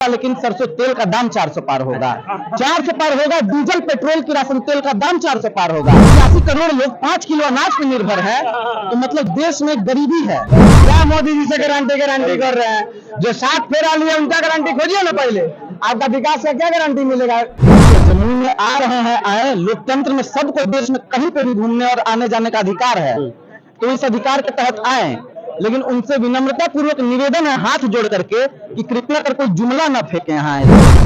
लेकिन सरसों तेल का दाम 400 पार होगा। 400 पार होगा। डीजल पेट्रोल किरासन तेल का दाम 400 पार होगा। 80 करोड़ लोग 5 किलो अनाज पर निर्भर है, तो मतलब देश में गरीबी है। क्या मोदी जी से गारंटी कर रहे हैं? जो 7 फेरा लिए उनका गारंटी खोजिए ना पहले। आपका विकास का क्या गारंटी मिलेगा? जमीन में आ रहे हैं, आए। लोकतंत्र में सबको देश में कहीं पे भी घूमने और आने जाने का अधिकार है, तो इस अधिकार के तहत आए। लेकिन उनसे विनम्रता पूर्वक निवेदन है हाथ जोड़ करके कि कृपया कर कोई जुमला न फेंके। यहाँ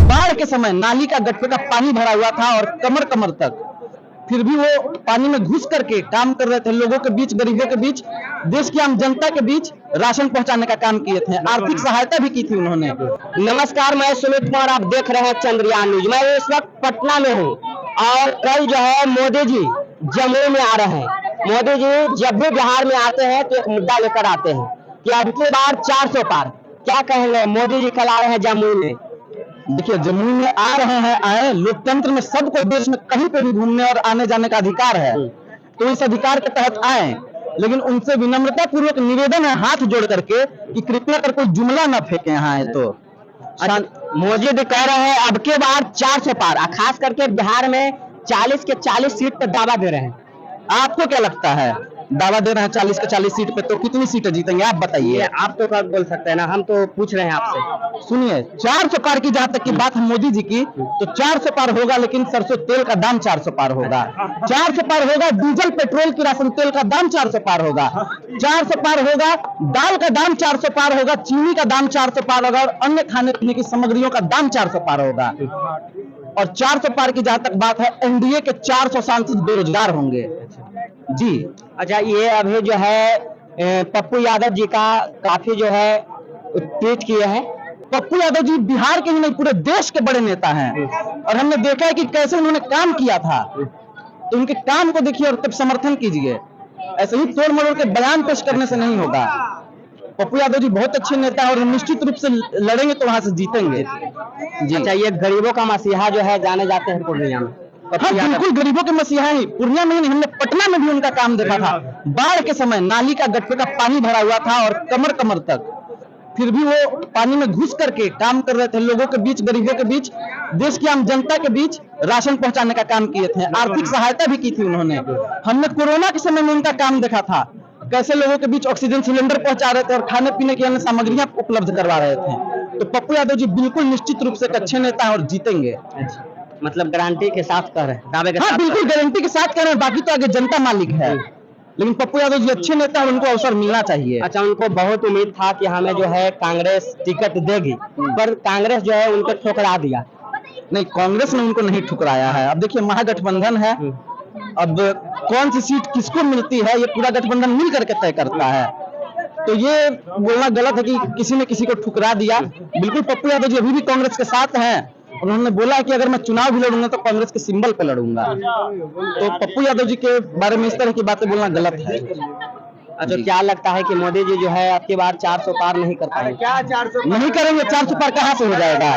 बाढ़ के समय नाली का गड्ढे का पानी भरा हुआ था और कमर कमर तक, फिर भी वो पानी में घुस करके काम कर रहे थे। लोगों के बीच, गरीबों के बीच, देश की आम जनता के बीच राशन पहुंचाने का काम किए थे। आर्थिक सहायता भी की थी उन्होंने। नमस्कार, मैं सुमित कुमार, आप देख रहे हैं चंद्रयान न्यूज। मैं इस वक्त पटना में हूँ और कल जो है मोदी जी जमुई में आ रहे हैं। मोदी जी जब भी बिहार में आते हैं तो एक मुद्दा लेकर आते हैं कि अब की बार 400 पार। क्या कहेंगे? मोदी जी कल आ रहे हैं जमुई में। देखिए, जमुई में आ रहे हैं, आए। लोकतंत्र में सबको देश में कहीं पे भी घूमने और आने जाने का अधिकार है, तो इस अधिकार के तहत आए। लेकिन उनसे विनम्रता पूर्वक निवेदन है हाथ जोड़ करके कि कृपया कर कोई जुमला न फेंके। यहाँ है तो मोदी जी कह रहे हैं अब के बार 400 पार, खास करके बिहार में 40 के 40 सीट पर दावा दे रहे हैं। आपको क्या लगता है? दावा दे रहे हैं 40 के 40 सीट पे, तो कितनी सीटें जीतेंगे आप बताइए। आप तो कब बोल सकते हैं ना, हम तो पूछ रहे हैं आपसे। सुनिए, 400 पार की जहां तक की बात है मोदी जी की, तो 400 पार होगा, लेकिन सरसों तेल का दाम 400 पार होगा। 400 पार होगा। डीजल पेट्रोल किरासन तेल का दाम 400 पार होगा। 400 पार होगा। दाल का दाम 400 पार होगा। चीनी का दाम 400 पार होगा और अन्य खाने पीने की सामग्रियों का दाम 400 पार होगा। और 400 पार की जहां तक बात है, एनडीए के 400 सांसद बेरोजगार होंगे जी। अच्छा, ये अभी जो है पप्पू यादव जी का काफी जो है ट्वीट किए हैं। पप्पू यादव जी बिहार के ही नहीं पूरे देश के बड़े नेता हैं, और हमने देखा है कि कैसे उन्होंने काम किया था। तो उनके काम को देखिए और तब समर्थन कीजिए। ऐसे ही तोड़ मरोड़ के बयान पेश करने से नहीं होगा। पप्पू यादव जी बहुत अच्छे नेता हैं और निश्चित रूप से लड़ेंगे तो वहां से जीतेंगे जी। अच्छा, ये गरीबों का मसीहा जो है जाने जाते हैं पूर्णिया में। हाँ, बिल्कुल गरीबों के मसीहा ही। पूर्णिया में नहीं, हमने पटना में भी उनका काम देखा था। बाढ़ के समय नाली का गड्ढे का पानी भरा हुआ था और कमर कमर तक, फिर भी वो पानी में घुस करके काम कर रहे थे। लोगों के बीच, गरीबों के बीच, देश की आम जनता के बीच राशन पहुंचाने का काम किए थे। आर्थिक सहायता भी की थी उन्होंने। हमने कोरोना के समय में उनका काम देखा था, कैसे लोगों के बीच ऑक्सीजन सिलेंडर पहुंचा रहे थे और खाने पीने की अन्य सामग्रियां उपलब्ध करवा रहे थे। तो पप्पू यादव जी बिल्कुल निश्चित रूप से एक अच्छे नेता हैं और जीतेंगे। मतलब गारंटी के साथ कह रहे हैं, दावे के हाँ, साथ। बिल्कुल गारंटी के साथ कह रहे हैं। बाकी तो आगे जनता मालिक है, लेकिन पप्पू यादव जी अच्छे नेता हैं, उनको अवसर मिलना चाहिए। अच्छा, उनको बहुत उम्मीद था कि हमें जो है कांग्रेस टिकट देगी, पर कांग्रेस जो है उनको ठुकरा दिया। नहीं, कांग्रेस ने उनको नहीं ठुकराया है। अब देखिए, महागठबंधन है। अब कौन सी सीट किसको मिलती है, ये पूरा गठबंधन मिल करके तय करता है। तो ये बोलना गलत है कि किसी ने किसी को ठुकरा दिया। बिल्कुल पप्पू यादव जी अभी भी कांग्रेस के साथ हैं। उन्होंने बोला है कि अगर मैं चुनाव भी लड़ूंगा तो कांग्रेस के सिंबल पे लड़ूंगा। तो पप्पू यादव जी के बारे में इस तरह की बातें बोलना गलत है। अच्छा, क्या लगता है कि मोदी जी जो है अब की बार 400 पार नहीं कर पाएंगे? क्या 400 नहीं करेंगे? 400 पार कहाँ से हो जाएगा?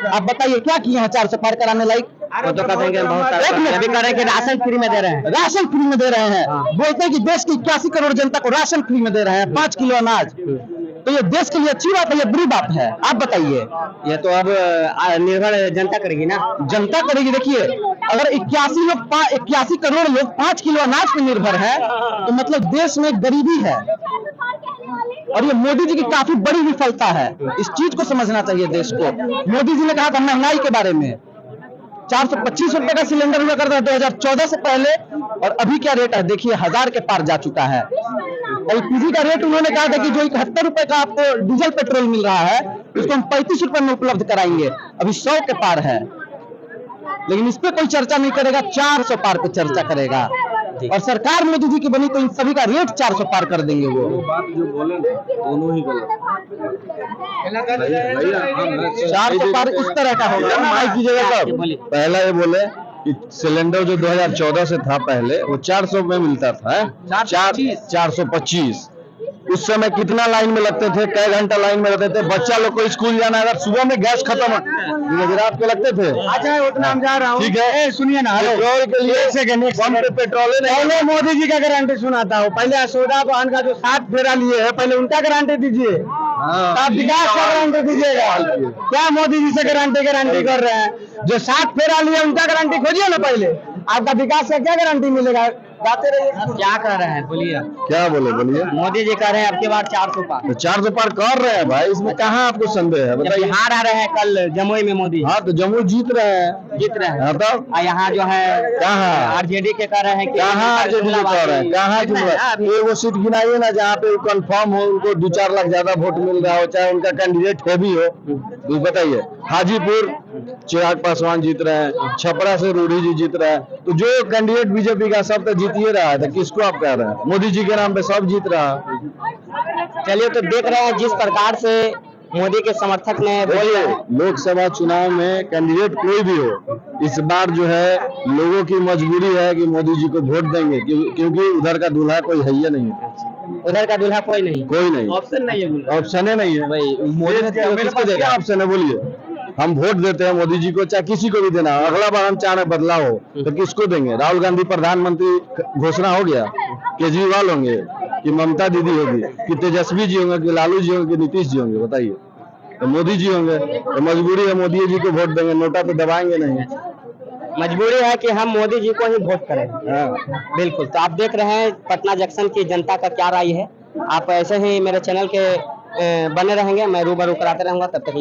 आप बताइए क्या किए हैं 400 पार कराने लायक? वो तो कहते हैं कि बहुत अभी कह रहे हैं कि राशन फ्री में दे रहे हैं। राशन फ्री में दे रहे हैं। बोलते हैं कि देश की 81 करोड़ जनता को राशन फ्री में दे रहे हैं, 5 किलो अनाज। तो ये देश के लिए अच्छी बात है या बुरी बात है? आप बताइए। ये तो अब निर्भर जनता करेगी ना। जनता करेगी। देखिए, अगर 81 करोड़ लोग 5 किलो अनाज पर निर्भर है, तो मतलब देश में गरीबी है। और ये मोदी जी की काफी बड़ी विफलता है। इस चीज को समझना चाहिए देश को। मोदी जी ने कहा था महंगाई के बारे में, 425 रुपए का सिलेंडर हुआ करता है 2014 से पहले, और अभी क्या रेट है देखिए, 1000 के पार जा चुका है। एलपीजी का रेट उन्होंने कहा था कि जो 71 रुपए का आपको डीजल पेट्रोल मिल रहा है, उसको हम 35 रुपए में उपलब्ध कराएंगे। अभी 100 के पार है, लेकिन इस पे कोई चर्चा नहीं करेगा। 400 पार पे चर्चा करेगा। और सरकार मोदी जी की बनी तो इन सभी का रेट 400 पार कर देंगे। वो बात जो बोले दोनों ही गलत। 400 पार इस तरह का होगा। माइक की जगह तब पहला ये बोले कि सिलेंडर जो 2014 से था पहले, वो 400 में मिलता था। 425। उस समय कितना लाइन में लगते थे, कई घंटा लाइन में रहते थे। बच्चा लोग को स्कूल जाना, अगर सुबह में गैस खत्म रात को लगते थे। अच्छा, उतना हम जा रहा हूँ। ठीक है, सुनिए ना, पेट्रोल के लिए पंप पे पेट्रोल पहले मोदी जी का गारंटी सुनाता हूँ। पहले यशोदा बहन का जो 7 फेरा लिए है, पहले उनका गारंटी दीजिए। तो आप विकास का गारंटी दीजिएगा। क्या मोदी जी से गारंटी कर रहे हैं? जो 7 फेरा लिए उनका गारंटी खोजिए ना पहले, आपका विकास का क्या गारंटी मिलेगा? गाते रहिए। आप क्या कर रहे हैं बोलिए? क्या बोलिए? मोदी जी कह रहे हैं अब की बार 400 पार। तो 400 पार कर रहे हैं भाई, इसमें कहाँ आपको संदेह है जब बताइए? बिहार आ रहे हैं कल जमुई में मोदी हाँ तो जम्मू जीत रहे हैं। जीत रहे हैं। हाँ तब और यहाँ जो है कहाँ? आरजेडी के कह रहे हैं कि कहाँ आरजेडी कर रहे हैं? कहाँ कितना है? आप वो सीट गिनाइए ना जहाँ पे कंफर्म हो, उनको 2-4 लाख ज्यादा वोट मिल रहा हो, चाहे उनका कैंडिडेट है भी हो, तो बताइए। हाजीपुर चिराग पासवान जीत रहे हैं, छपरा से रूढ़ी जी जीत रहे हैं, तो जो कैंडिडेट बीजेपी का सब तो जीत ही रहा है, तो किसको आप कह रहे हैं? मोदी जी के नाम पे सब जीत रहा है। चलिए, तो देख रहे हैं जिस प्रकार से मोदी के समर्थक ने बोले, लोकसभा चुनाव में कैंडिडेट कोई भी हो, इस बार जो है लोगों की मजबूरी है कि मोदी जी को वोट देंगे, क्योंकि उधर का दूल्हा कोई है ही नहीं, उधर का दूल्हा कोई नहीं, कोई नहीं, ऑप्शन नहीं है, ऑप्शन ही नहीं है भाई। मोदी ने किसको देगा ऑप्शन है बोलिए? हम वोट देते हैं मोदी जी को, चाहे किसी को भी देना हो। अगला बार हम चाह बदलाव हो तो किसको देंगे? राहुल गांधी प्रधानमंत्री घोषणा हो गया, केजरीवाल होंगे कि ममता दीदी होगी, कि तेजस्वी जी होंगे, कि लालू जी होंगे, कि नीतीश जी होंगे? बताइए। तो मोदी जी होंगे, तो मजबूरी है मोदी जी को वोट देंगे, नोटा तो दबाएंगे नहीं। मजबूरी है कि हम मोदी जी को ही वोट करें। बिल्कुल। तो आप देख रहे हैं पटना जंक्शन की जनता का क्या राय है। आप ऐसे ही मेरे चैनल के बने रहेंगे, मैं रूबरू कराते रहूंगा। तब तक